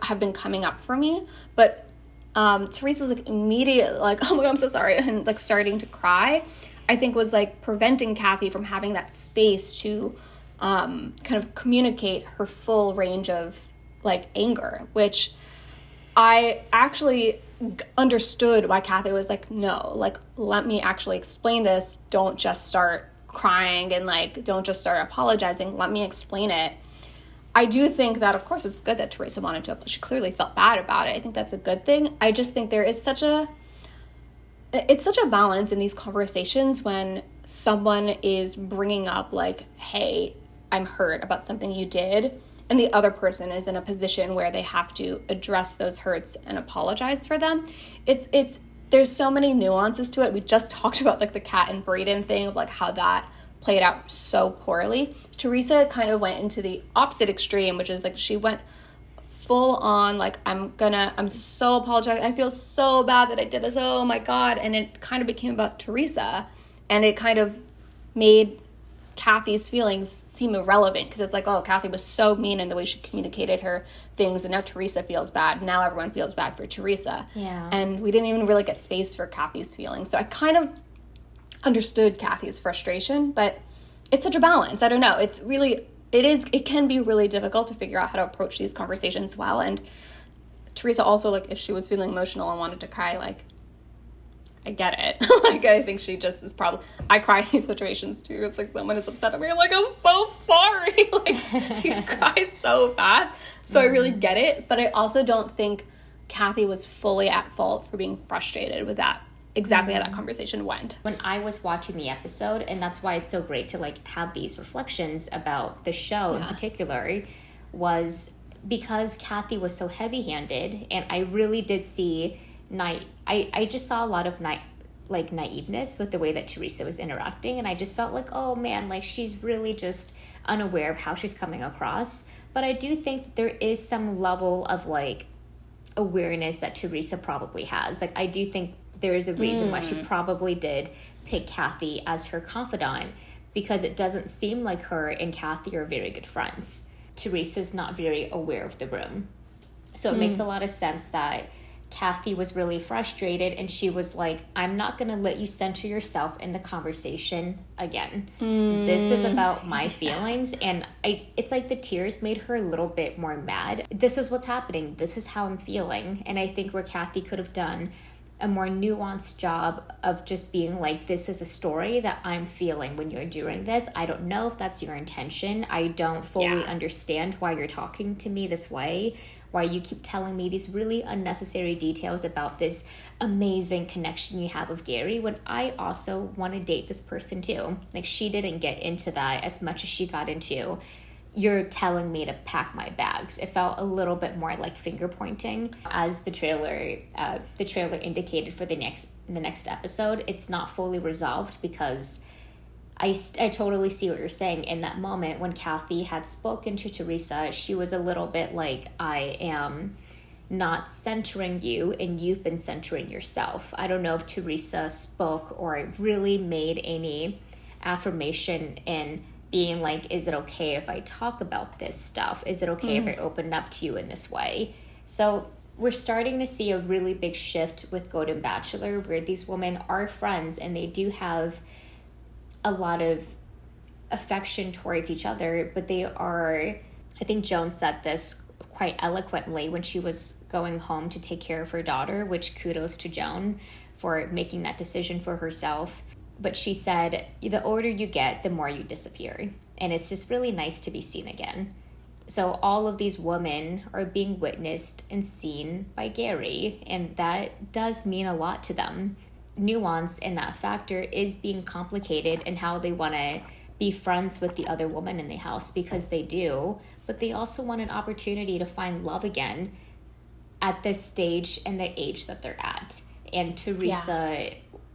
have been coming up for me. But Theresa's like immediate, like, oh my God, I'm so sorry, and like starting to cry, I think was like preventing Kathy from having that space to kind of communicate her full range of like anger, which I actually understood why Kathy was like, no, like, let me actually explain this. Don't just start crying and like, don't just start apologizing. Let me explain it. I do think that, of course, it's good that Theresa wanted to. She clearly felt bad about it. I think that's a good thing. I just think there is such a balance in these conversations when someone is bringing up like, hey, I'm hurt about something you did, and the other person is in a position where they have to address those hurts and apologize for them. There's so many nuances to it. We just talked about like the Kat and Brayden thing of like how that played out so poorly. Theresa kind of went into the opposite extreme, which is like she went full on like, I'm so apologetic. I feel so bad that I did this. Oh my God. And it kind of became about Theresa, and it kind of made Kathy's feelings seem irrelevant, because it's like, oh, Kathy was so mean in the way she communicated her things, and now Theresa feels bad. Now everyone feels bad for Theresa. Yeah. And we didn't even really get space for Kathy's feelings. So I kind of understood Kathy's frustration, but it's such a balance. I don't know. It can be really difficult to figure out how to approach these conversations well. And Theresa also, like, if she was feeling emotional and wanted to cry, like, I get it. Like, I think she just is probably, I cry in these situations too. It's like someone is upset at me. I'm like, I'm so sorry. Like, you cry so fast. So I really get it. But I also don't think Kathy was fully at fault for being frustrated with that. Exactly how that conversation went. When I was watching the episode, and that's why it's so great to like have these reflections about the show in particular, was because Kathy was so heavy-handed, and I really did see I just saw a lot of naiveness with the way that Theresa was interacting, and I just felt like, oh man, like she's really just unaware of how she's coming across. But I do think there is some level of like awareness that Theresa probably has. Like, I do think there is a reason why she probably did pick Kathy as her confidant, because it doesn't seem like her and Kathy are very good friends. Theresa's not very aware of the room. So it makes a lot of sense that Kathy was really frustrated, and she was like, I'm not going to let you center yourself in the conversation again. This is about my feelings. And it's like the tears made her a little bit more mad. This is what's happening. This is how I'm feeling. And I think where Kathy could have done a more nuanced job of just being like, this is a story that I'm feeling when you're doing this. I don't know if that's your intention. I don't fully understand why you're talking to me this way, why you keep telling me these really unnecessary details about this amazing connection you have with Gerry, when I also want to date this person too. Like, she didn't get into that as much as she got into, you're telling me to pack my bags. It felt a little bit more like finger pointing, as the trailer indicated for the next episode. It's not fully resolved, because I totally see what you're saying. In that moment when Kathy had spoken to Theresa, she was a little bit like, I am not centering you and you've been centering yourself. I don't know if Theresa spoke or really made any affirmation in being like, is it okay if I talk about this stuff? Is it okay if I open up to you in this way? So we're starting to see a really big shift with Golden Bachelor, where these women are friends and they do have a lot of affection towards each other, but they are, I think Joan said this quite eloquently when she was going home to take care of her daughter, which kudos to Joan for making that decision for herself. But she said, the older you get, the more you disappear. And it's just really nice to be seen again. So all of these women are being witnessed and seen by Gerry, and that does mean a lot to them. Nuance in that factor is being complicated in how they want to be friends with the other woman in the house, because they do, but they also want an opportunity to find love again at the stage and the age that they're at. And Theresa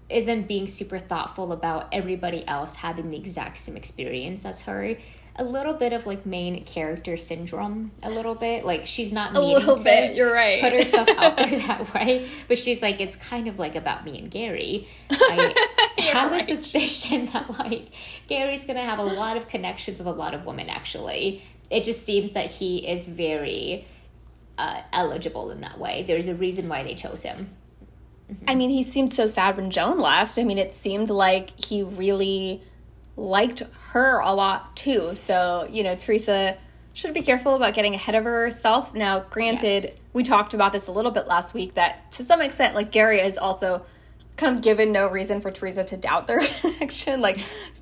isn't being super thoughtful about everybody else having the exact same experience as her. A little bit of like main character syndrome, a little bit. Like she's not needing to you're right. put herself out there that way. But she's like, it's kind of like about me and Gerry. I have a suspicion that like Gary's going to have a lot of connections with a lot of women, actually. It just seems that he is very eligible in that way. There's a reason why they chose him. I mean, he seemed so sad when Joan left. I mean, it seemed like he really liked her a lot too. So, you know, Theresa should be careful about getting ahead of herself. Now, granted, we talked about this a little bit last week, that to some extent, like, Gerry is also kind of given no reason for Theresa to doubt their connection. Like,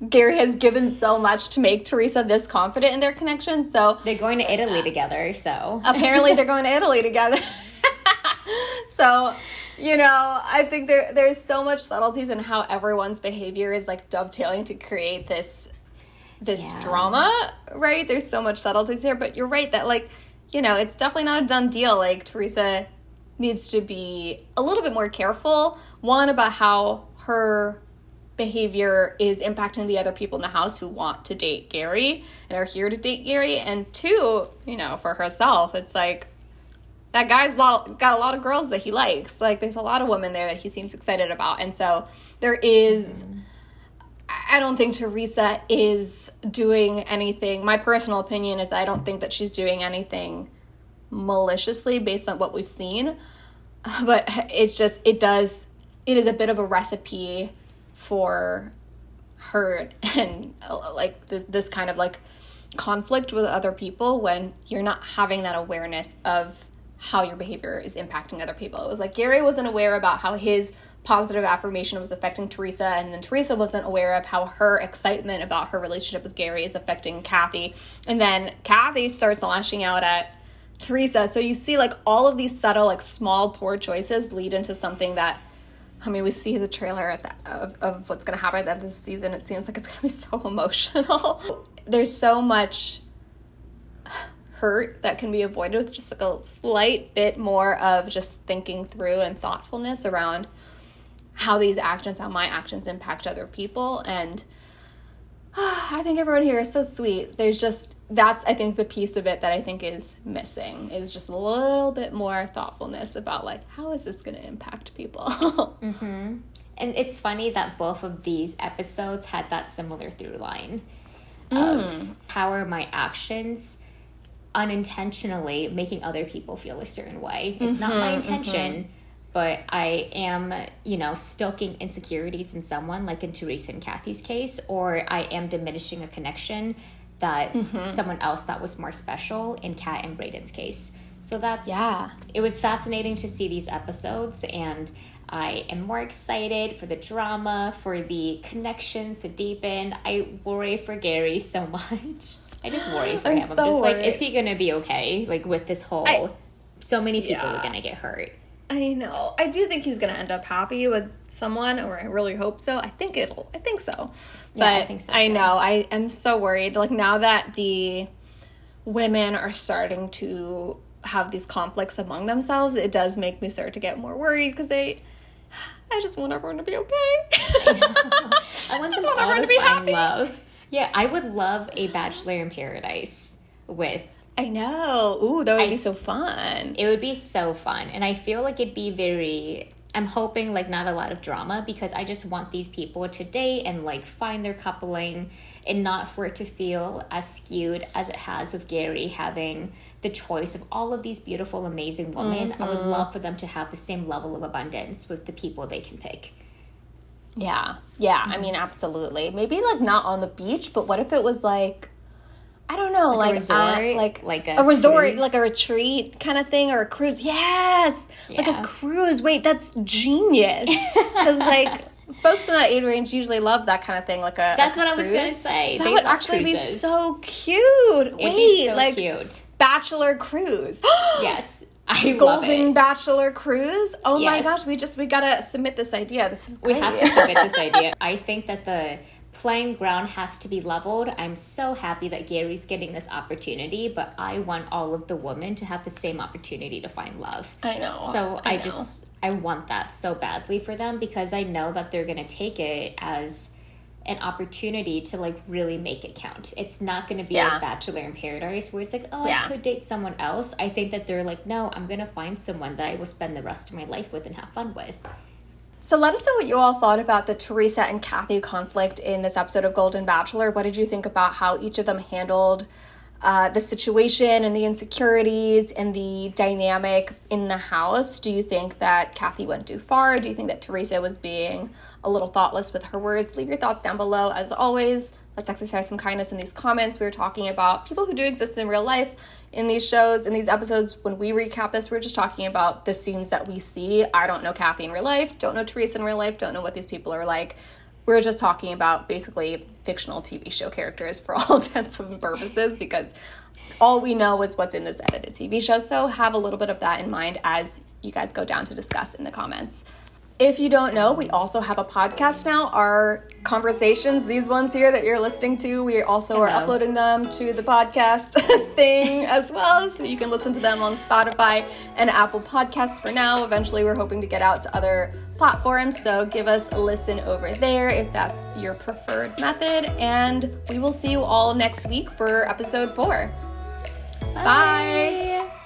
Gerry has given so much to make Theresa this confident in their connection. So they're going to Italy together, so apparently they're going to Italy together. So, you know, I think there's so much subtleties in how everyone's behavior is like dovetailing to create this drama, right? There's so much subtleties here, but you're right that, like, you know, it's definitely not a done deal. Like, Theresa needs to be a little bit more careful, one, about how her behavior is impacting the other people in the house who want to date Gerry and are here to date Gerry, and two, you know, for herself, it's like, that guy's got a lot of girls that he likes. Like, there's a lot of women there that he seems excited about. And so there is, I don't think Theresa is doing anything. My personal opinion is I don't think that she's doing anything maliciously based on what we've seen. But it's just, it is a bit of a recipe for her and like this kind of like conflict with other people when you're not having that awareness of how your behavior is impacting other people. It was like Gerry wasn't aware about how his positive affirmation was affecting Theresa, and then Theresa wasn't aware of how her excitement about her relationship with Gerry is affecting Kathy. And then Kathy starts lashing out at Theresa. So you see, like, all of these subtle, like, small, poor choices lead into something that, I mean, we see the trailer of what's going to happen at the end of this season. It seems like it's going to be so emotional. There's so much hurt that can be avoided with just like a slight bit more of just thinking through and thoughtfulness around how my actions impact other people. And I think everyone here is so sweet. That's I think the piece of it that I think is missing, is just a little bit more thoughtfulness about like, how is this going to impact people? And it's funny that both of these episodes had that similar through line of how are my actions unintentionally making other people feel a certain way. It's not my intention, but I am, you know, stoking insecurities in someone, like in Theresa and Kathy's case, or I am diminishing a connection that someone else thought was more special in Kat and Brayden's case. So it was fascinating to see these episodes, and I am more excited for the drama, for the connections to deepen. I worry for Gerry so much. I just worry for him. I'm just like, is he going to be okay? Like, with this whole, so many people are going to get hurt. I know. I do think he's going to end up happy with someone, or I really hope so. I think so. But I think so too. I know. I am so worried. Like, now that the women are starting to have these conflicts among themselves, it does make me start to get more worried, because I just want everyone to be okay. I want them all to be find happy. love. Yeah, I would love a Bachelor in Paradise with... I know. Ooh, that would be so fun. It would be so fun. And I feel like it'd be very... I'm hoping, like, not a lot of drama, because I just want these people to date and, like, find their coupling, and not for it to feel as skewed as it has with Gerry having the choice of all of these beautiful, amazing women. I would love for them to have the same level of abundance with the people they can pick. Yeah. I mean, absolutely. Maybe, like, not on the beach, but what if it was, like, I don't know, like a resort, like a resort, cruise? Like a retreat kind of thing, or a cruise. Yes, like a cruise. Wait, that's genius. Because like folks in that age range usually love that kind of thing. Like that's what cruise. I was gonna say. So that would actually be so cute. It'd be so cute. Bachelor cruise. Yes. I love Golden it. Bachelor cruise. Oh my gosh, we gotta submit this idea. This is great. We have to submit this idea. I think that the playing ground has to be leveled. I'm so happy that Gerry's getting this opportunity, but I want all of the women to have the same opportunity to find love. I know. So I want that so badly for them, because I know that they're going to take it as an opportunity to like really make it count. It's not going to be a Bachelor in Paradise where it's like, oh, I could date someone else. I think that they're like, no, I'm going to find someone that I will spend the rest of my life with and have fun with. So let us know what you all thought about the Theresa and Kathy conflict in this episode of Golden Bachelor. What did you think about how each of them handled the situation and the insecurities and the dynamic in the house? Do you think that Kathy went too far? Do you think that Theresa was being a little thoughtless with her words? Leave your thoughts down below. As always, let's exercise some kindness in these comments. We were talking about people who do exist in real life in these shows, in these episodes. When we recap this, we're just talking about the scenes that we see. I don't know Kathy in real life, don't know Theresa in real life, don't know what these people are like. We're just talking about basically fictional TV show characters for all intents and purposes, because all we know is what's in this edited TV show. So have a little bit of that in mind as you guys go down to discuss in the comments. If you don't know, we also have a podcast now. Our conversations, these ones here that you're listening to, we also are uploading them to the podcast thing as well. So you can listen to them on Spotify and Apple Podcasts for now. Eventually, we're hoping to get out to other platforms. So give us a listen over there if that's your preferred method. And we will see you all next week for episode 4. Bye.